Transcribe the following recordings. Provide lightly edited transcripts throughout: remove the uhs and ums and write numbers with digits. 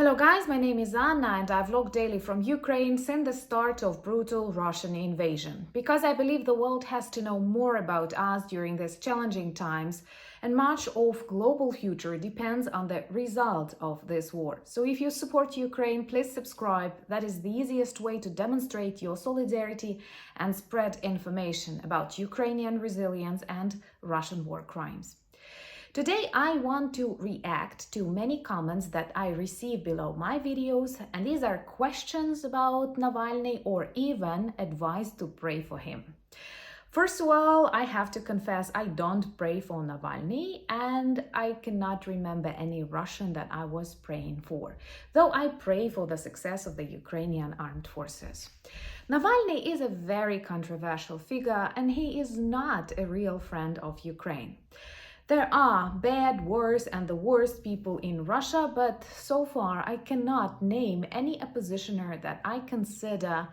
Hello guys, my name is Anna and I vlog daily from Ukraine since the start of brutal Russian invasion. Because I believe the world has to know more about us during these challenging times, and much of global future depends on the result of this war. So if you support Ukraine, please subscribe. That is the easiest way to demonstrate your solidarity and spread information about Ukrainian resilience and Russian war crimes. Today I want to react to many comments that I receive below my videos, and these are questions about Navalny or even advice to pray for him. First of all, I have to confess I don't pray for Navalny, and I cannot remember any Russian that I was praying for, though I pray for the success of the Ukrainian armed forces. Navalny is a very controversial figure and he is not a real friend of Ukraine. There are bad, worse, and the worst people in Russia, but so far I cannot name any oppositioner that I consider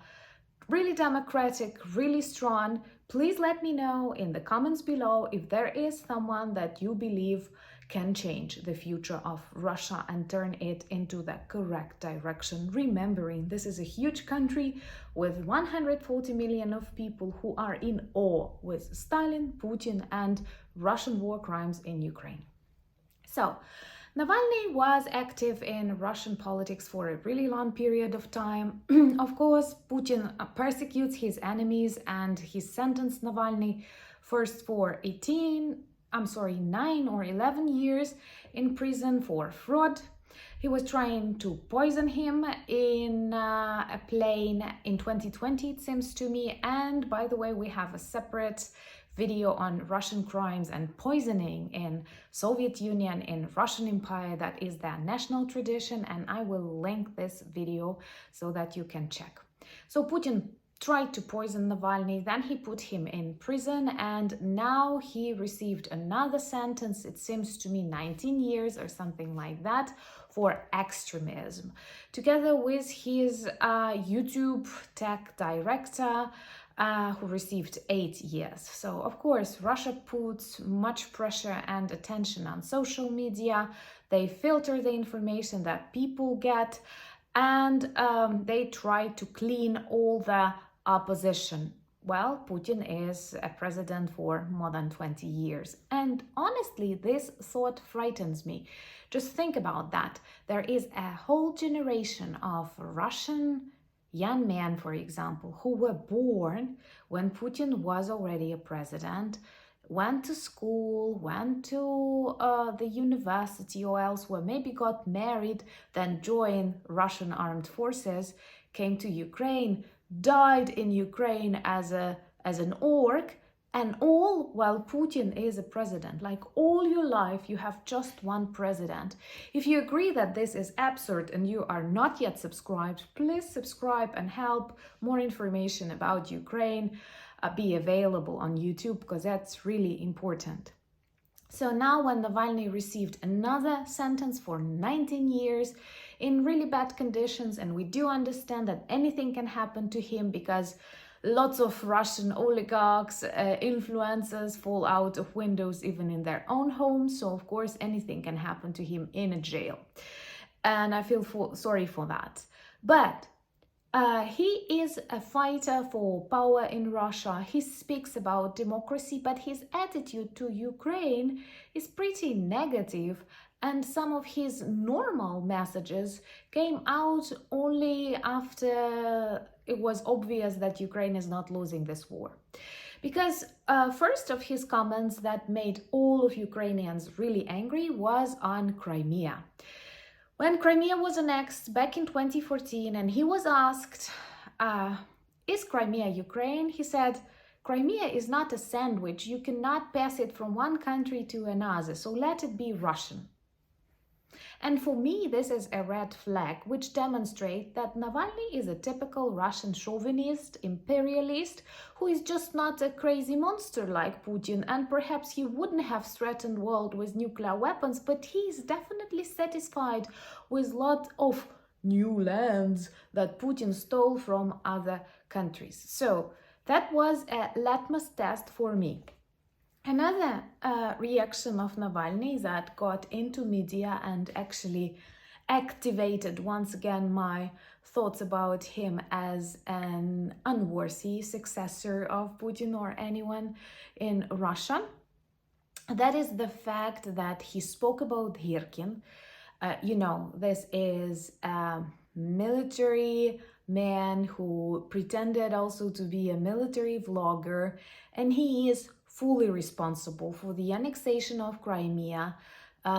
really democratic, really strong. Please let me know in the comments below if there is someone that you believe can change the future of Russia and turn it into the correct direction, remembering this is a huge country with 140 million of people who are in awe with Stalin, Putin, and Russian war crimes in Ukraine. So, Navalny was active in Russian politics for a really long period of time. Of course, Putin persecutes his enemies and he sentenced Navalny first for 9 or 11 years in prison for fraud. He was trying to poison him in a plane in 2020, it seems to me. And by the way, we have a separate video on Russian crimes and poisoning in Soviet Union, in Russian Empire. That is their national tradition, and I will link this video so that you can check. So Putin tried to poison Navalny, then he put him in prison, and now he received another sentence, it seems to me 19 years or something like that, for extremism, together with his YouTube tech director, who received 8 years. So, of course, Russia puts much pressure and attention on social media. They filter the information that people get, and they try to clean all the opposition. Well, Putin is a president for more than 20 years. And honestly, this thought frightens me. Just think about that. There is a whole generation of Russian young men, for example, who were born when Putin was already a president, went to school, went to the university or elsewhere, maybe got married, then joined Russian armed forces, came to Ukraine, died in Ukraine as an orc, and all while Putin is a president. Like, all your life you have just one president. If you agree that this is absurd and you are not yet subscribed, please subscribe and help more information about Ukraine be available on YouTube, because that's really important. So now when Navalny received another sentence for 19 years in really bad conditions, and we do understand that anything can happen to him because lots of Russian oligarchs, influencers fall out of windows even in their own homes. So of course anything can happen to him in a jail. And I feel sorry for that. But he is a fighter for power in Russia. He speaks about democracy, but his attitude to Ukraine is pretty negative. And some of his normal messages came out only after it was obvious that Ukraine is not losing this war. Because first of his comments that made all of Ukrainians really angry was on Crimea. When Crimea was annexed back in 2014 and he was asked, is Crimea Ukraine? He said, Crimea is not a sandwich. You cannot pass it from one country to another, so let it be Russian. And for me, this is a red flag, which demonstrates that Navalny is a typical Russian chauvinist, imperialist, who is just not a crazy monster like Putin, and perhaps he wouldn't have threatened the world with nuclear weapons, but he is definitely satisfied with a lot of new lands that Putin stole from other countries. So that was a litmus test for me. Another reaction of Navalny that got into media and actually activated once again my thoughts about him as an unworthy successor of Putin or anyone in Russia. That is the fact that he spoke about Girkin. This is a military man who pretended also to be a military vlogger, and he is fully responsible for the annexation of Crimea,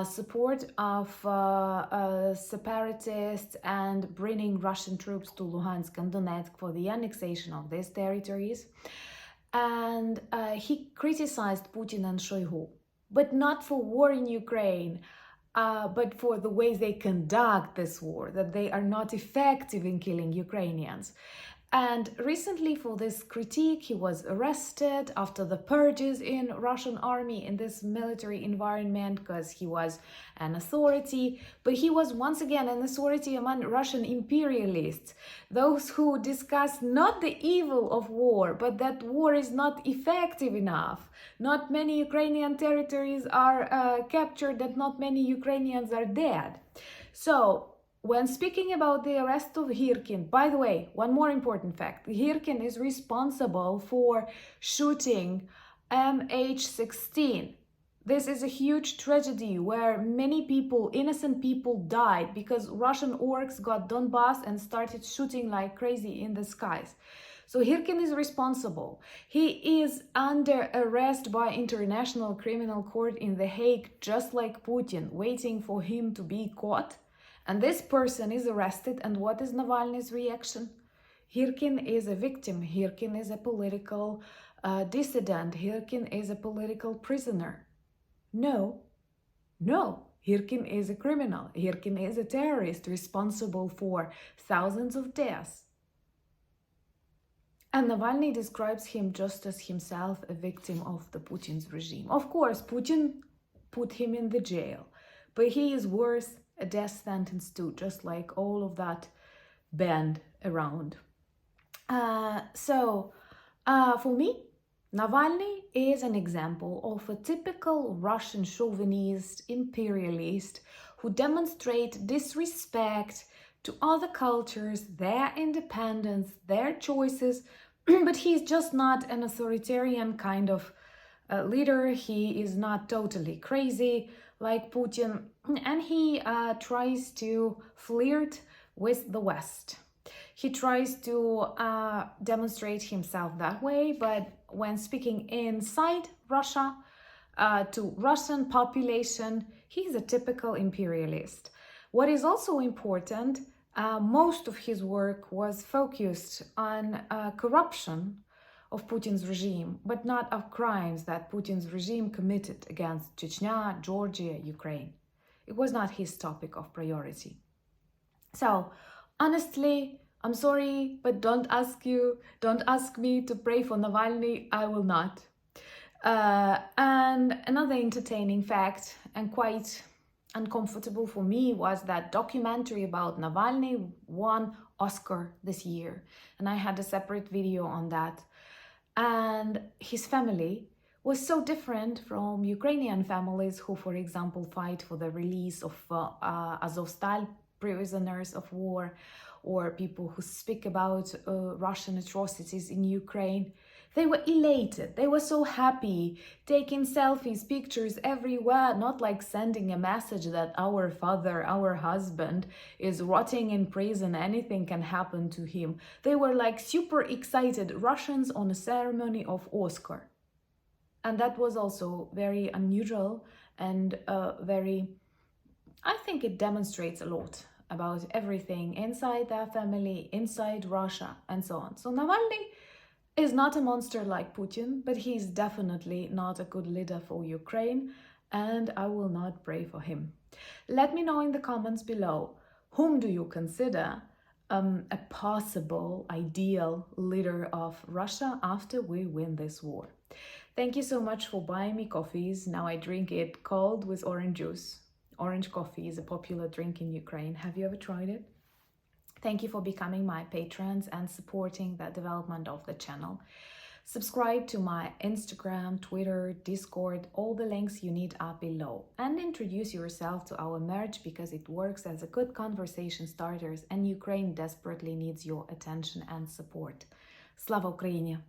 support of separatists, and bringing Russian troops to Luhansk and Donetsk for the annexation of these territories. And he criticized Putin and Shoigu, but not for war in Ukraine, but for the way they conduct this war, that they are not effective in killing Ukrainians. And recently, for this critique, he was arrested after the purges in Russian army in this military environment because he was an authority. But he was once again an authority among Russian imperialists, those who discuss not the evil of war, but that war is not effective enough. Not many Ukrainian territories are captured, that not many Ukrainians are dead. So, when speaking about the arrest of Girkin, by the way, one more important fact, Girkin is responsible for shooting MH16. This is a huge tragedy where many people, innocent people, died because Russian orcs got Donbass and started shooting like crazy in the skies. So Girkin is responsible. He is under arrest by International Criminal Court in The Hague, just like Putin, waiting for him to be caught. And this person is arrested, and what is Navalny's reaction? Girkin is a victim. Girkin is a political dissident. Girkin is a political prisoner. No. Girkin is a criminal. Girkin is a terrorist responsible for thousands of deaths. And Navalny describes him just as himself a victim of the Putin's regime. Of course, Putin put him in the jail, but he is worse a death sentence too, just like all of that band around. For me, Navalny is an example of a typical Russian chauvinist, imperialist, who demonstrate disrespect to other cultures, their independence, their choices, but he's just not an authoritarian kind of leader. He is not totally crazy like Putin, and he tries to flirt with the West. He tries to demonstrate himself that way, but when speaking inside Russia to Russian population, he's a typical imperialist. What is also important, most of his work was focused on corruption of Putin's regime, but not of crimes that Putin's regime committed against Chechnya, Georgia, Ukraine. It was not his topic of priority. So, honestly, I'm sorry, but don't ask me to pray for Navalny, I will not. And another entertaining fact, and quite uncomfortable for me, was that documentary about Navalny won Oscar this year. And I had a separate video on that. And his family was so different from Ukrainian families who, for example, fight for the release of Azovstal prisoners of war, or people who speak about Russian atrocities in Ukraine. They were elated, they were so happy, taking selfies, pictures everywhere, not like sending a message that our father, our husband is rotting in prison, anything can happen to him. They were like super excited Russians on a ceremony of Oscar. And that was also very unusual and I think it demonstrates a lot about everything inside their family, inside Russia, and so on. So Navalny is not a monster like Putin, but he's definitely not a good leader for Ukraine, and I will not pray for him. Let me know in the comments below, whom do you consider a possible ideal leader of Russia after we win this war? Thank you so much for buying me coffees. Now I drink it cold with orange juice. Orange coffee is a popular drink in Ukraine. Have you ever tried it? Thank you for becoming my patrons and supporting the development of the channel. Subscribe to my Instagram, Twitter, Discord, all the links you need are below. And introduce yourself to our merch because it works as a good conversation starters and Ukraine desperately needs your attention and support. Slava Ukraini!